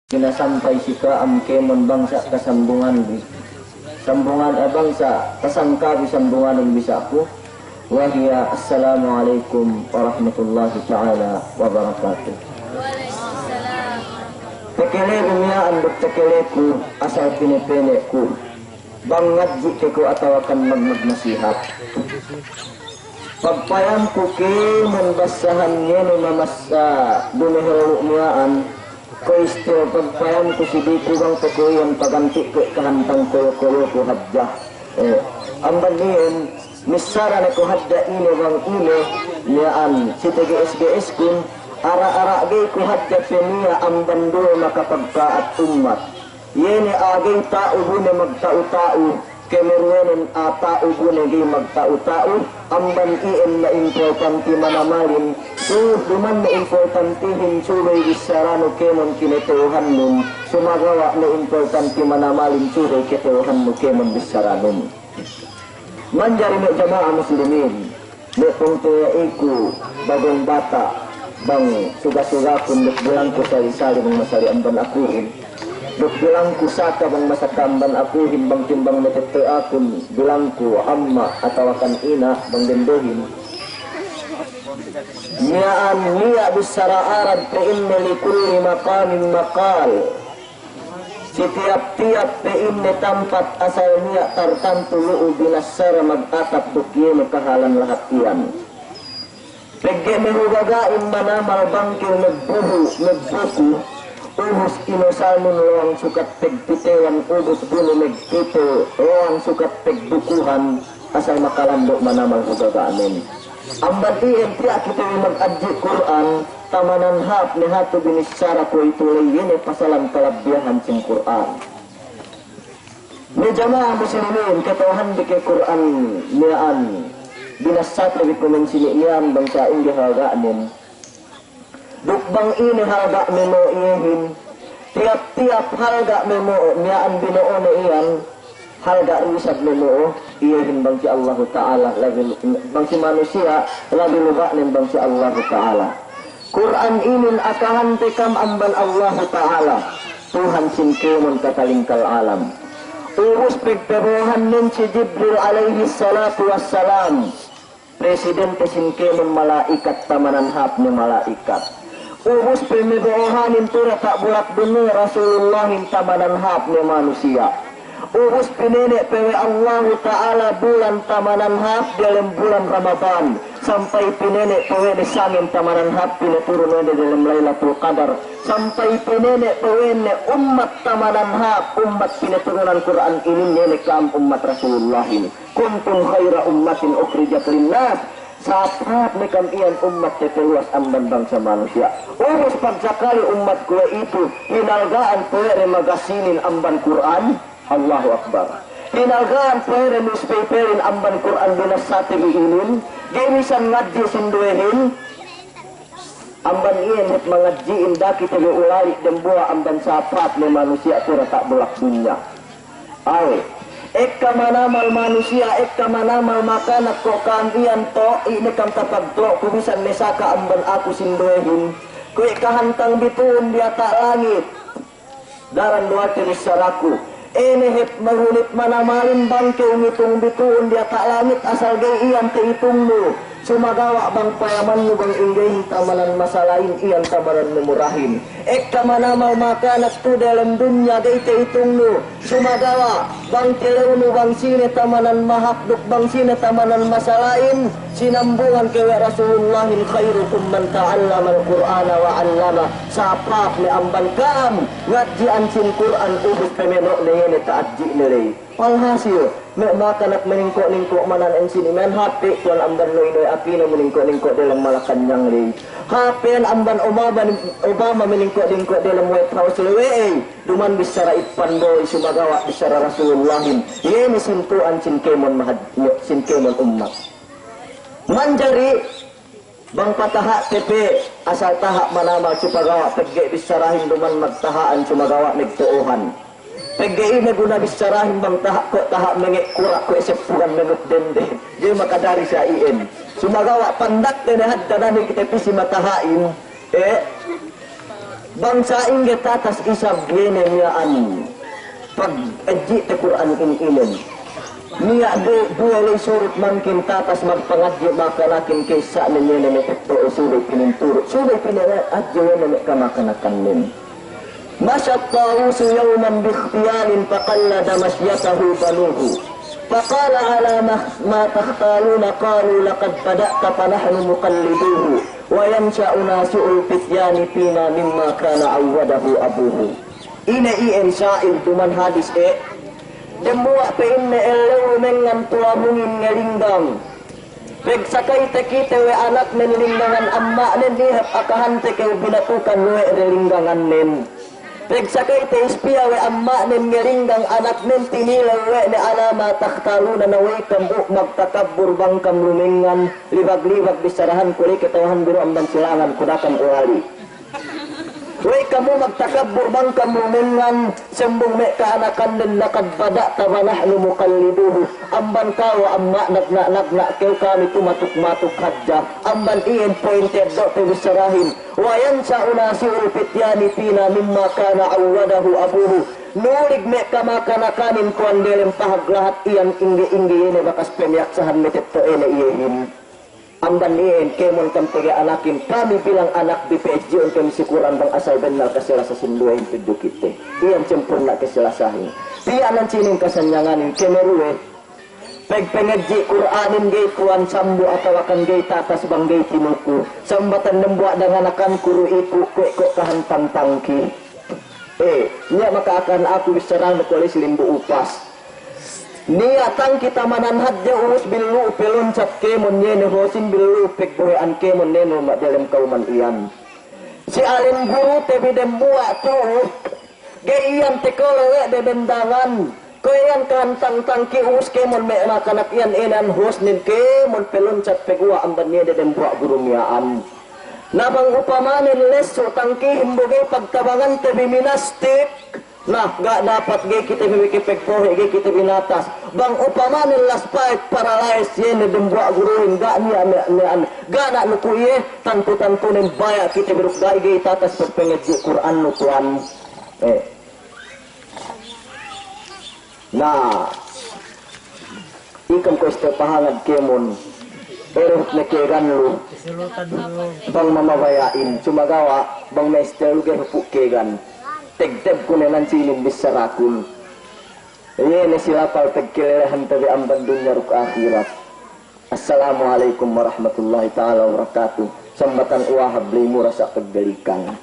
Sampai sika amkemon bangsa kasambungan sambungan bangsa kasangka sambungan bisa aku wahia assalamualaikum warahmatullahi ta'ala wabarakatuh. Waalaikumsalam. Tekele dunia anduk tekeleku asal pinepeleku bangat jikeku atau akan magmasihat pagpayamku ke membasahannya memasa dumehero niaan ko istiwa pagpayam ko si Biko bang tukuyan paganti ko kahantang kolo-kolo ko hadja amban niyan misara na ko hadja ino bang ino niyaan si TGSGS kun ara-ara gay ko hadja peniya amban doon makapagkaat umat yene agay tao bune magtao-tao kemeruanen ata ubune gay magtao-tao amban iyan na importante manamalin duman na importantihin suroy isarano kemon kineteuhan nun sumagawa na importante manamalin suroy keteuhan mo kemon bisaranon manjari mo jamaah muslimin may pungtuya iku bagong bata bang suga-suga kun bilang ko sari-sari ng masari amban akuhin bilang ko saka bang masakamban akuhin bang timbang natete akun bilang ko amma atau akan ina bang dendohin niyaan niya bisara arad pe inne li kulli maqamin maqal si tiap-tiap pe inne tempat asal niya tartantu luu binasara mag-atap dukye kahalan lahat iyan pegge mehugagain manamal bangkil nagbuhu uhus inosalmun loang sukat pegpitewan ubus bunu megpito loang sukat pegbukuhan asal makalandok manamal hugagaanin ambatiin tiya kita mag-adji Quran tamanan hap ni hatu binisara ko ituloy yun pasalam kalabyahan sing Quran ni jamaah muslimin katawahan di kay Quran niyaan binasat na bikumen siniyan bangsa hindi halgaanin dukbang ini halga memo iyahin tiap-tiap halga memo niyaan binoo na iyan halga risad memo iyahin bang si Allah Ta'ala bang si manusia labi luganin bang si Allah Ta'ala Quran inin akahan tekam amban Allah Ta'ala Tuhan sinkemon katalingkal alam urus pegperohan nin si Jibril alaihi salatu wassalam presidente sinkemon malaikat tamanan hap ni malaikat urus pemebohanin tura tak bulak dunia Rasulullahin tamanan hap ni manusia urus pinenek pewe Allah Ta'ala bulan tamanan hap dalam bulan Ramadan sampai pinenek pewe di sangin tamanan hap pineturun di dalam Lailatul Qadar sampai pinenek pewe ne umat tamanan hap umat pineturunan Quran ini nenek kam umat Rasulullah ini kuntum khaira ummatin ukhrijat linnas saat nekam ian umat tepeluas amban bangsa manusia urus pagjakali umat gue itu hinalgaan pewe magasinin amban Quran Allahu Akbar. Hinalgaan pere newspaperin amban Quran binasati biinin, gemisan ngadji sinduehin, amban iyan hit mangadjiin daki tebe ulali dan buah amban sapat ni manusia pura tak bulak dunya. Awe, ekka manamal manusia, ekka manamal makanak ko kandian to, ini kam tapag to, kubisan mesaka amban aku sinduehin, kue kahantang bituun di atak langit, daran dua tiris saraku. Hep mahulit manamalin bangke umitong bituon di atak langit asal gay iyan keitungmu sumagawa bang payaman mo bang inggayin tamanan masalain iyan tamanan memurahin ekka manamal makanak tu dalam dunya gay keitungmu sumagawa bang teleuno bang sine tamanan mahakduk bang sine tamanan masalain sinambungan kewe Rasulullahin khairukum man ta'allama al-Qur'ana wa 'allama sapap ni amban kam ngadjian sin Quran ubus pemenok ni taadji nilai palhasil mek makanak meningkok-ningkok manan ensini men hati tuan amban noy apina meningkok-ningkok dalam Malacanang li hapen amban Obama meningkok-ningkok dalam White House lewe duman bisara ipan boy sumagawa bisara Rasulullahin yeni sintuan sinkemon sinkemon umat manjari bang pataha tepe asal tahak manamal supagawa pegge bisarahin duman magtahaan sumagawa nagtuuhan pegge ini guna bisarahin bang tahak ko tahak mengek kurak ko esepuran menut dende jadi makadari sa ien sumagawa pandak denehad danani kita pisi matahain Bangsa ingat atas isab gene niyaan pag adji te Quran in niya dua surut mangkin tatas magpangadyo makalakin kaysa ninyo na ito sulit pininturo sulit pinadyo na kamakanakan nin masyat tawusu yawman bikhtiyalin paqallada masyatahu banuhu faqala ala ma takhtaluna qalu laqad pada'ta panahnu muqalliduhu wa yansha'u nasu'ul fityani fina mimma kana awwadahu abuhu ina ien sa'il duman hadis Dembuak pe inne elew mengan tua mungin ngelinggang. Peg sakay tekite we anak men linggangan amma nen lihap akahan teke binatukan we linggangan nen. Peg sakay te ispia we amma nen ngelinggang anak men tinilaw we ne alama takhtaluna na we kambu magtakabbur bangkam lumingan libag-libag disarahan kuli ketawahan biru amdan silangan kudakan uali. Way kamu magtakabbur bang kamu mengan sembung me kaanakan din lakad pada tabanahnu muqalliduhu amban kawa amma nagna keu kami tumatuk-matuk hadja amban iin pointed do te bisarahin wa yansa unasiul fityani fina mimma kana awwadahu abuhu nulig me kamakanakanin kuan delem pahaglahat iyan inggi-inggi ine bakas pemyak sahan metet to ene iyehin amban iin kemon kampege anakin kami bilang anak BPSJ on kami sikuran bang asal benal kasilasa sinduahin pidu kite iyan sempurna kasilasahin pianan sining kasanyanganin kemeruwe peg pengedji Qur'anin gay kuan sambu atawakan gay tatas bang gay tinuku sambatan nembuak dengan akan kuru iku kok kahantang tangki niya maka akan aku biserang kualis limbu upas niatang kita manan hadja us bilu pelon cap kemon yene hosin bilu pek bohean kemon neno mak dalam kauman ian si alin guru te bidem buat tu geian te kolowe de bendangan koyan kan tang ki us kemon me makanak ian enan hos nin kemon pelon cap pegua amban ne de dem buat guru miaan nabang upamanin leso tangki himboge pagtabangan te biminastik nah, gak dapat gay kita bimikipek pohe gay kita binatas. Bang upamanin laspait paralyze yene dembuak guruin gak niya gak nak nukuye tantu-tantunin bayak kita biruk gay tatas perpengedji Quran nukuan. Nah, ikam ko pahangat kemon. Erot na kegan lu. Bang mamabayain sumagawa bang mester lu gay hupuk kegan. Tegdeb ko na nansinin bisarakul. Ayan na sila pal tagkilalahan tabi ang bandunya ruk akhirat. Assalamualaikum warahmatullahi ta'ala wabarakatuh. Sambatan uwahab lay mura sa kaggalikan.